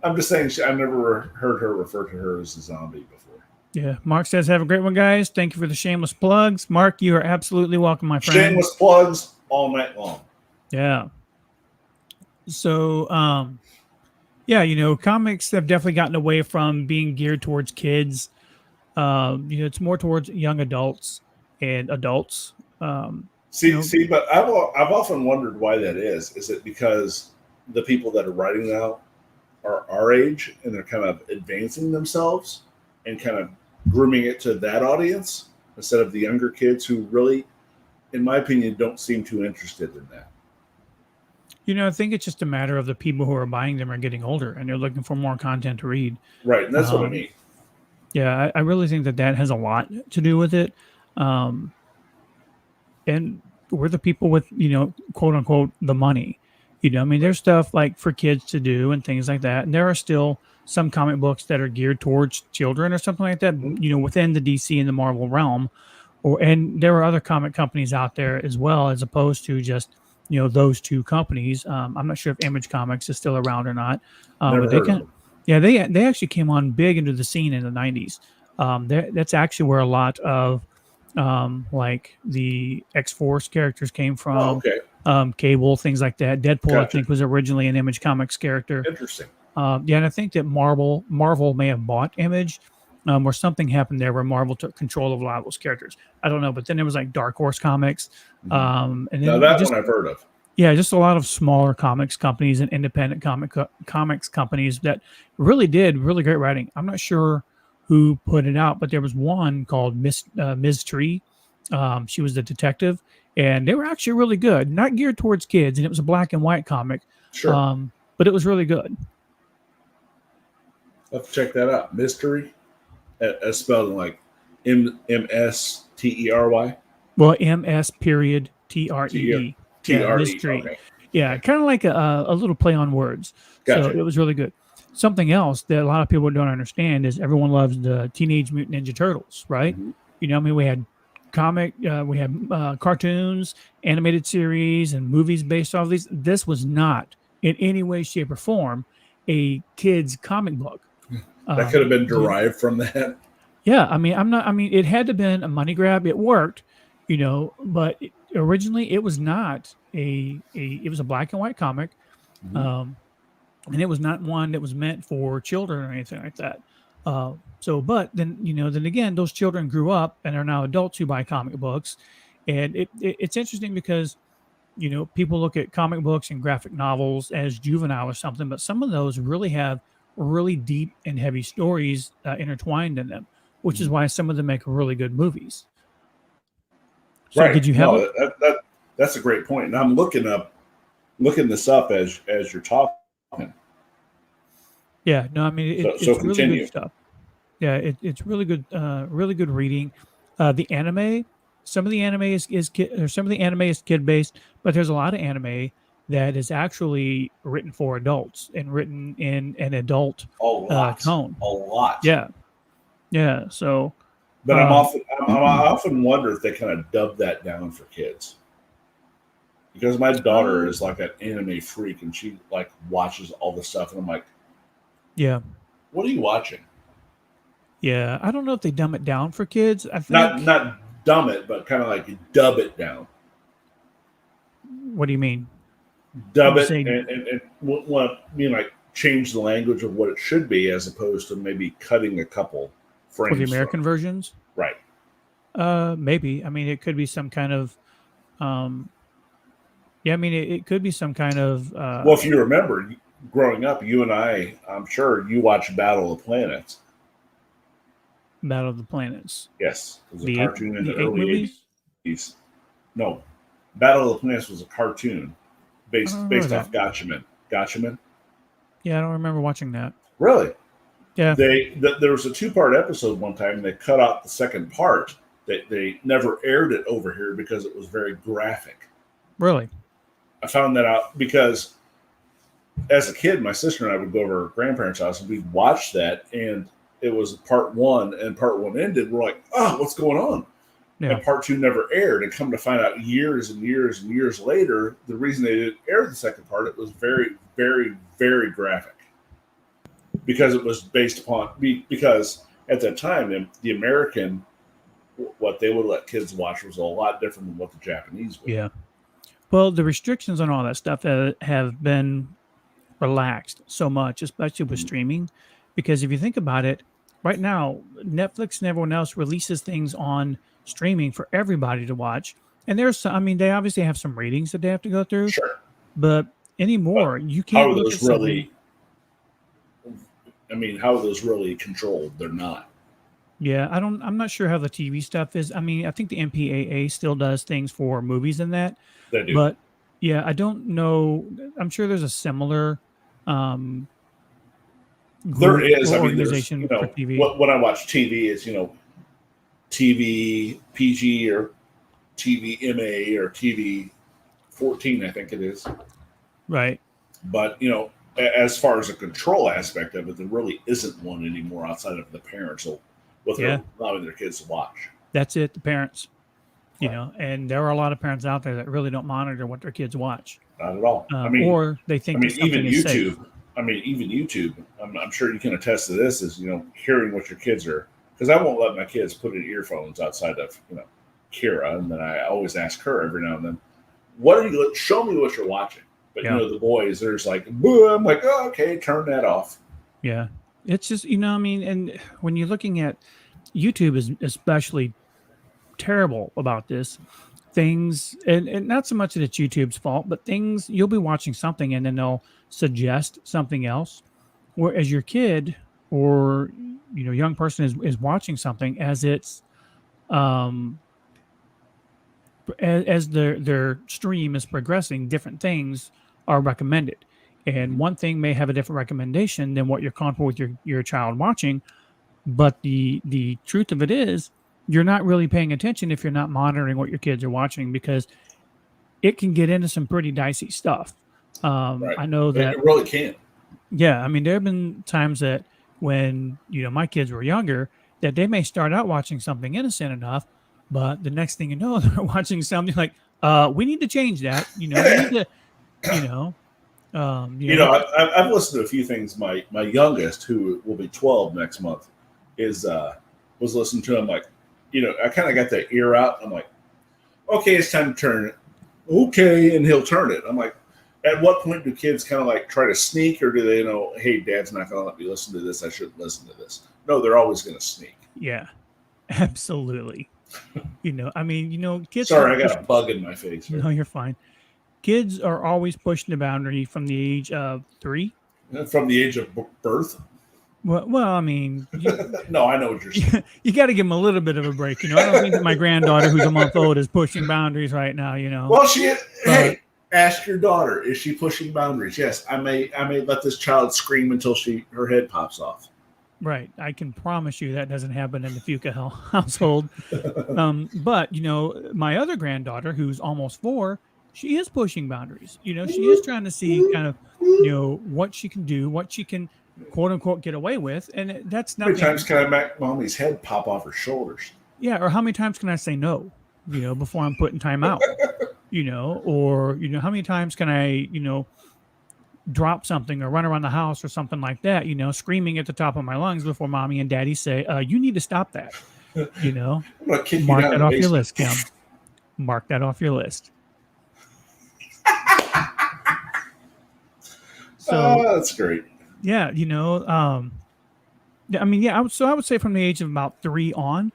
I'm just saying, I've never heard her refer to her as a zombie before. Yeah, Mark says, "Have a great one, guys. Thank you for the shameless plugs." Mark, you are absolutely welcome, my friend. Shameless plugs all night long. Yeah. So, comics have definitely gotten away from being geared towards kids. It's more towards young adults and adults. But I've often wondered why that is. Is it because the people that are writing now are our age and they're kind of advancing themselves and kind of grooming it to that audience instead of the younger kids who really, in my opinion, don't seem too interested in that? I think it's just a matter of the people who are buying them are getting older and they're looking for more content to read. Right, and that's what I mean. Yeah, I really think that has a lot to do with it. And we're the people with, quote unquote, the money. There's stuff like for kids to do and things like that. And there are still some comic books that are geared towards children or something like that, within the DC and the Marvel realm. And there are other comic companies out there as well, as opposed to just, those two companies. I'm not sure if Image Comics is still around or not. But they actually came on big into the scene in the 90s. That's actually where a lot of like the X-Force characters came from. Oh, okay. Cable, things like that. Deadpool, Gotcha. I think, was originally an Image Comics character. Interesting. And I think that Marvel may have bought Image, or something happened there where Marvel took control of a lot of those characters. I don't know, but then there was like Dark Horse Comics. And then now that one I've heard of. Yeah, just a lot of smaller comics companies and independent comics companies that really did really great writing. I'm not sure who put it out, but there was one called Ms. Tree. She was the detective, and they were actually really good. Not geared towards kids, and it was a black and white comic. Sure. But it was really good. I'll have to check that out. Mystery, as spelled like MSTERY. Well, MS period TREE. TRE. Mystery. Okay. Yeah, kind of like a little play on words. So Gotcha. it was really good. Something else that a lot of people don't understand is everyone loves the Teenage Mutant Ninja Turtles, right? Mhm. You know, I mean, we had we had cartoons, animated series, and movies based off these. This was not in any way, shape, or form a kid's comic book. That could have been You- derived from that. yeah, I mean, I'm not. I mean, it had to have been a money grab. It worked, you know, but originally it was not a. It was a black and white comic, Mhm. um, and it was not one that was meant for children or anything like that. But then then again, those children grew up and are now adults who buy comic books, and it's interesting because people look at comic books and graphic novels as juvenile or something, but some of those really have really deep and heavy stories intertwined in them, which is Mhm. why some of them make really good movies. So, Right. did you have No, a? that's a great point. And I'm looking this up as you're talking. Yeah, no, I mean So it's really good continue. stuff. Yeah, it's really good reading. The anime, some of the anime is kid, or some of the anime is kid based, but there's a lot of anime that is actually written for adults and written in an adult A lot. tone. A lot. Yeah, yeah. So, But um, I often wonder if they kind of dub that down for kids. Because my daughter uh, is like an anime freak and she like watches all the stuff and I'm like, yeah, what are you watching? yeah. I don't know if they dumb it down for kids. I Not think. not dumb it, but kind of like dub it down. What do you mean when Dub you it say and want like change the language of what it should be as opposed to maybe cutting a couple for the frames from American it. versions? Right. Maybe. I mean, it could be some kind of. Um, yeah, I mean, it could be some kind of. Well, if you remember growing up, you and I'm sure you watched Battle of the Planets. Battle of the Planets. Yes, it was a The cartoon in the the ape early movies? '80s. No, Battle of the Planets was a cartoon I don't remember based that. off Gatchaman. Gatchaman, Yeah, I don't remember watching that. really? Yeah, There was a 2-part episode one time. And they cut out the second part. They never aired it over here because it was very graphic. really. I found that out because as a kid, my sister and I would go over to her grandparents' house and we'd watch that, and it was part one, and part one ended. We're like, oh, what's going on? Yeah, And part two never aired. And come to find out years and years and years later, the reason they didn't air the second part, it was very, very, very graphic because it was based upon, because at that time, the American, what they would let kids watch was a lot different than what the Japanese would. yeah. Well, the restrictions on all that stuff have been relaxed so much, especially with streaming, because if you think about it, right now Netflix and everyone else releases things on streaming for everybody to watch, and there's some, I mean, they obviously have some ratings that they have to go through, Sure. but But anymore you how can't are look at those something. really, how are those really controlled? They're not. Yeah, I'm not sure how the TV stuff is. I mean, I think the MPAA still does things for movies and that, They do. but yeah, I don't know. I'm sure there's a similar um, There group is. or There's, organization for TV. when I watch TV, it's, TV PG or TV MA or TV 14, I think it is. Right. But, as far as a control aspect of it, there really isn't one anymore outside of the parents or what they're Yeah. allowing their kids to watch. That's it. The parents, Right. and there are a lot of parents out there that really don't monitor what their kids watch, Not at all. or they think that Even something is safe. YouTube. Even YouTube. I'm sure you can attest to this. Is hearing what your kids are, because I won't let my kids put in earphones outside of Kira, and then I always ask her every now and then, "What are you? Show me what you're watching." But Yeah. the boys, there's like, "Boo," I'm like, oh, okay, turn that off. Yeah. It's just, I mean, and when you're looking at YouTube is especially terrible about this. Things, and not so much that it's YouTube's fault, but things, you'll be watching something and then they'll suggest something else. Whereas your kid or young person is watching something as it's um as their stream is progressing, different things are recommended. And one thing may have a different recommendation than what you're comfortable with your child watching. But the truth of it is, you're not really paying attention if you're not monitoring what your kids are watching, because it can get into some pretty dicey stuff. Right. I know that it really can. Yeah, I mean, there have been times that when my kids were younger, that they may start out watching something innocent enough, but the next thing you know, they're watching something like, we need to change that. We need to, I've listened to a few things. My youngest, who will be 12 next month, was listening to him. Like, I kind of got that ear out. I'm like, okay, it's time to turn it. Okay, and he'll turn it. I'm like, at what point do kids kind of like try to sneak, or do they know, hey, Dad's not going to let me listen to this, I shouldn't listen to this? No, they're always going to sneak. Yeah, absolutely. Kids. Sorry, I got a bug in my face. No, you're fine. Kids are always pushing the boundary from the age of 3. From the age of birth? Well, I mean, no, I know what you're saying. You got to give them a little bit of a break. I don't think that my granddaughter, who's a month old, is pushing boundaries right now. Well, hey, ask your daughter, is she pushing boundaries? Yes, I may let this child scream until her head pops off. Right. I can promise you that doesn't happen in the Fuca household. But, my other granddaughter, who's almost 4, she is pushing boundaries. She is trying to see kind of, what she can do, what she can, quote unquote, get away with. And that's not. How many times can I make Mommy's head pop off her shoulders? Yeah. Or how many times can I say no, before I'm putting time out, or, how many times can I, drop something or run around the house or something like that, screaming at the top of my lungs before Mommy and Daddy say, you need to stop that. Mark that off your list, Kim. Mark that off your list. So that's great. Yeah. I would say from the age of about 3 on,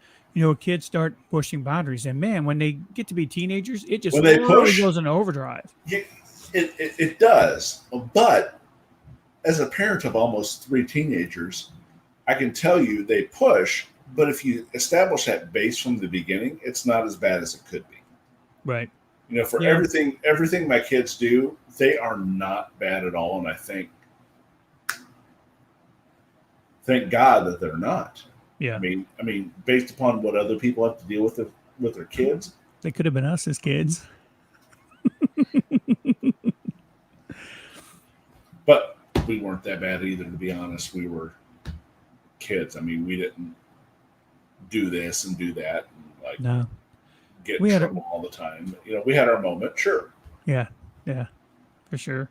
kids start pushing boundaries, and man, when they get to be teenagers, it just really goes into overdrive. It does. But as a parent of almost 3 teenagers, I can tell you they push, but if you establish that base from the beginning, it's not as bad as it could be. Right. Everything my kids do, they are not bad at all. And I thank God that they're not. Yeah. I mean, based upon what other people have to deal with their kids. They could have been us as kids. But we weren't that bad either, to be honest. We were kids. I mean, we didn't do this and do that and get in trouble all the time. We had our moment, sure. Yeah, for sure.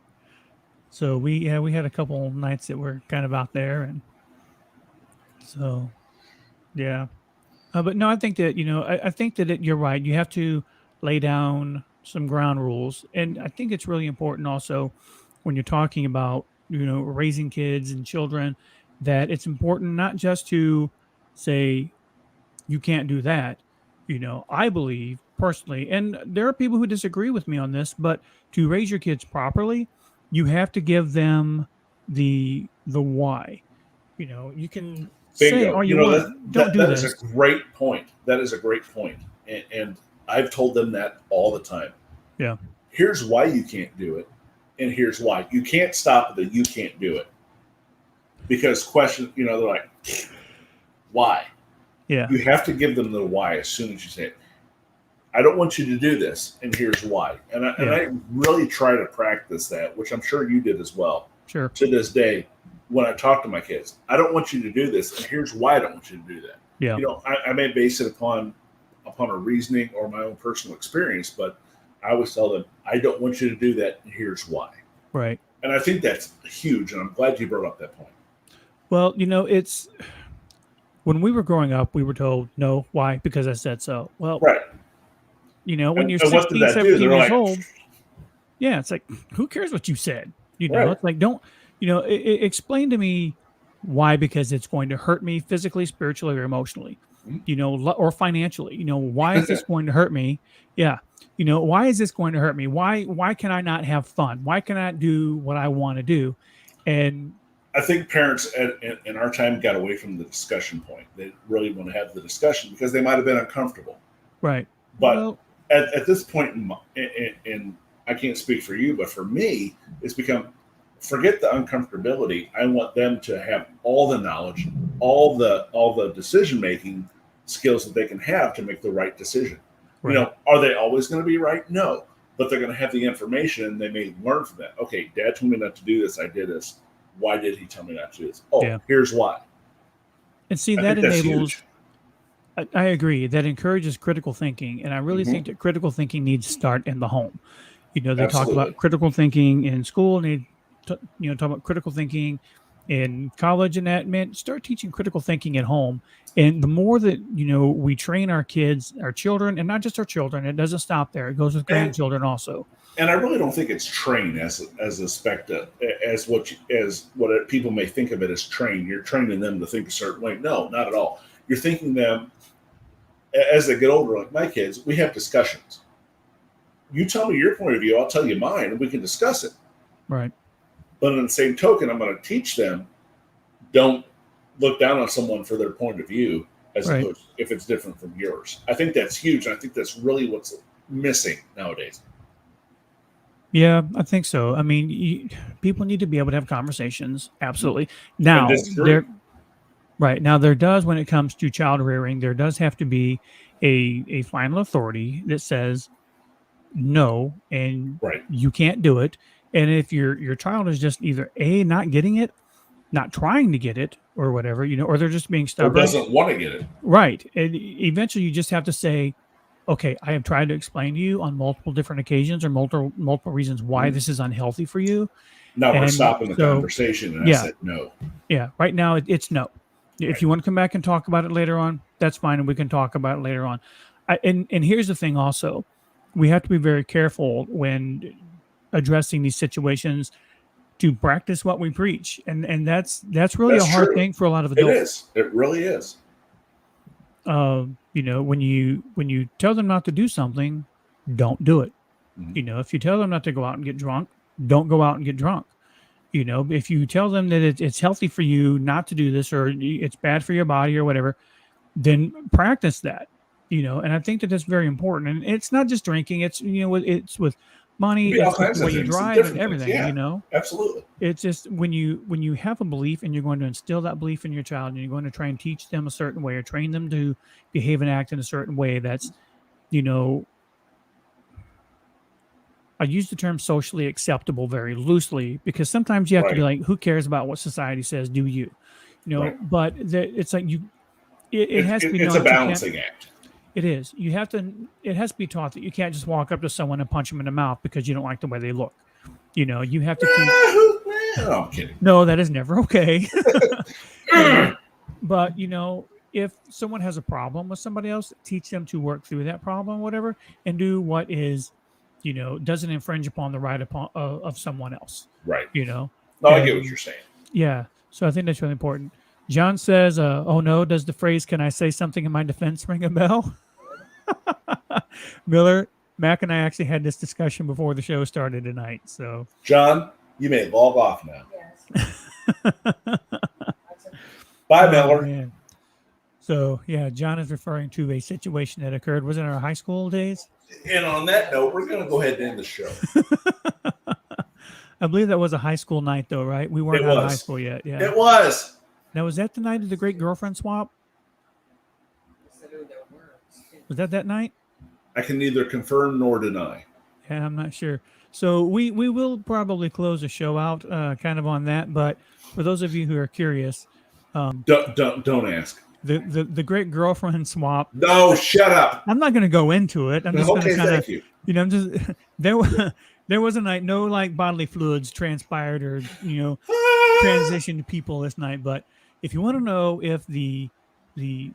So we had a couple nights that were kind of out there, and so yeah. But no, I think that I think that you're right. You have to lay down some ground rules, and I think it's really important also when you're talking about raising kids and children, that it's important not just to say you can't do that. I believe personally, and there are people who disagree with me on this, but to raise your kids properly, you have to give them the why. You can say all you want. Don't do this. That is a great point. That is a great point. And I've told them that all the time. Yeah. Here's why you can't do it. And here's why. You can't stop that you can't do it. Because they're like, why? Yeah. You have to give them the why as soon as you say it. I don't want you to do this, and here's why. And I really try to practice that, which I'm sure you did as well. Sure. To this day, when I talk to my kids, I don't want you to do this, and here's why I don't want you to do that. Yeah. I may base it upon a reasoning or my own personal experience, but I always tell them, I don't want you to do that, and here's why. Right. And I think that's huge, and I'm glad you brought up that point. Well, it's when we were growing up, we were told, no, why? Because I said so. Well, right. When you're 16, 17 years old, yeah, it's like, who cares what you said? Right. It's like, don't, explain to me why, because it's going to hurt me physically, spiritually, or emotionally, or financially. Why is this going to hurt me? Yeah. Why is this going to hurt me? Why can I not have fun? Why can I do what I want to do? And I think parents in our time got away from the discussion point. They really want to have the discussion because they might have been uncomfortable. Right. But at this point in I can't speak for you, but for me, it's become, forget the uncomfortability. I want them to have all the knowledge, all the decision-making skills that they can have to make the right decision. Right. Are they always going to be right? No. but they're going to have the information and they may learn from that. Okay, Dad told me not to do this. I did this. Why did he tell me not to do this? Oh, Yeah. here's why. And see, I that think that's enables, huge. I agree, that encourages critical thinking. And I really think that critical thinking needs to start in the home. They talk Absolutely. about critical thinking in school, and they talk about critical thinking in college and that. Man, start teaching critical thinking at home. And the more that, we train our kids, our children, and not just our children, it doesn't stop there. It goes with grandchildren also. And I really don't think it's train as a specta, as what people may think of it as train. You're training them to think a certain way. No, not at all. You're thinking them as they get older, like my kids, we have discussions. You tell me your point of view, I'll tell you mine, and we can discuss it. Right. But in the same token, I'm going to teach them, don't look down on someone for their point of view as opposed if it's different from yours. I think that's huge. And I think that's really what's missing nowadays. Yeah, I think so. I mean, people need to be able to have conversations. Absolutely. Now, there does, when it comes to child rearing, there does have to be a final authority that says no, and you can't do it. And if your child is just either not getting it, not trying to get it, or whatever, or they're just being stubborn, or doesn't want to get it, right? And eventually, you just have to say, okay, I have tried to explain to you on multiple different occasions or multiple reasons why this is unhealthy for you. Now we're stopping the conversation, and I said no. Yeah, right now it's no. If you want to come back and talk about it later on, that's fine, and we can talk about it later on. And here's the thing also. We have to be very careful when addressing these situations to practice what we preach. And that's really a hard thing for a lot of adults. It is. It really is. When you tell them not to do something, don't do it. Mm-hmm. If you tell them not to go out and get drunk, don't go out and get drunk. If you tell them that it's healthy for you not to do this, or it's bad for your body or whatever, then practice that. And I think that's very important. And it's not just drinking. It's, it's with money, it's with the way you drive and everything, Absolutely. It's just when you have a belief and you're going to instill that belief in your child, and you're going to try and teach them a certain way or train them to behave and act in a certain way that's, I use the term socially acceptable very loosely, because sometimes you have to be like, who cares about what society says? Do you? But it's like it has to be. It's a balancing act. It is. It has to be taught that you can't just walk up to someone and punch them in the mouth because you don't like the way they look. You have to keep. No, I'm kidding. No, that is never okay. But if someone has a problem with somebody else, teach them to work through that problem, whatever, and do what is, doesn't infringe upon the right of someone else. Right. No, I get what you're saying. Yeah. So I think that's really important. John says, oh no, does the phrase, can I say something in my defense, ring a bell? Miller, Mac and I actually had this discussion before the show started tonight. So, John, you may log off now. Yes. Bye, Miller. Man. So, yeah, John is referring to a situation that occurred. Was it in our high school days? And on that note, we're going to go ahead and end the show. I believe that was a high school night, though, right? We weren't out of high school yet. Yeah, it was. Now, was that the night of the great girlfriend swap? Was that night? I can neither confirm nor deny. Yeah, I'm not sure. So we will probably close the show out kind of on that. But for those of you who are curious, don't ask. The great girlfriend swap. No, shut up. I'm not going to go into it. I'm just going to kind of, you. I'm just there was a night, no like bodily fluids transpired or transitioned people this night. But if you want to know if the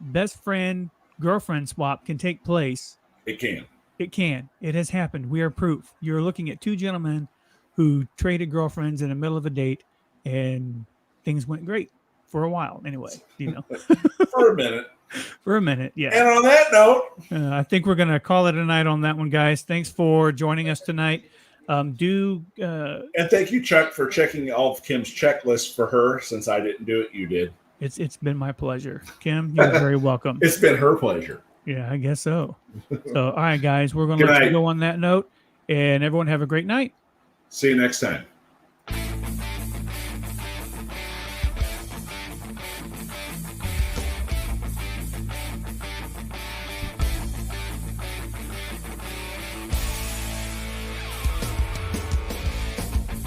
best friend girlfriend swap can take place, it can. It can. It has happened. We are proof. You're looking at two gentlemen who traded girlfriends in the middle of a date, and things went great for a while. Anyway, for a minute. For a minute, yeah. And on that note, I think we're going to call it a night on that one, guys. Thanks for joining us tonight. And thank you, Chuck, for checking all of Kim's checklist for her. Since I didn't do it, you did. It's been my pleasure, Kim. You're very welcome. It's been her pleasure. Yeah, I guess so. So, all right, guys, we're going to let you go on that note, and everyone have a great night. See you next time.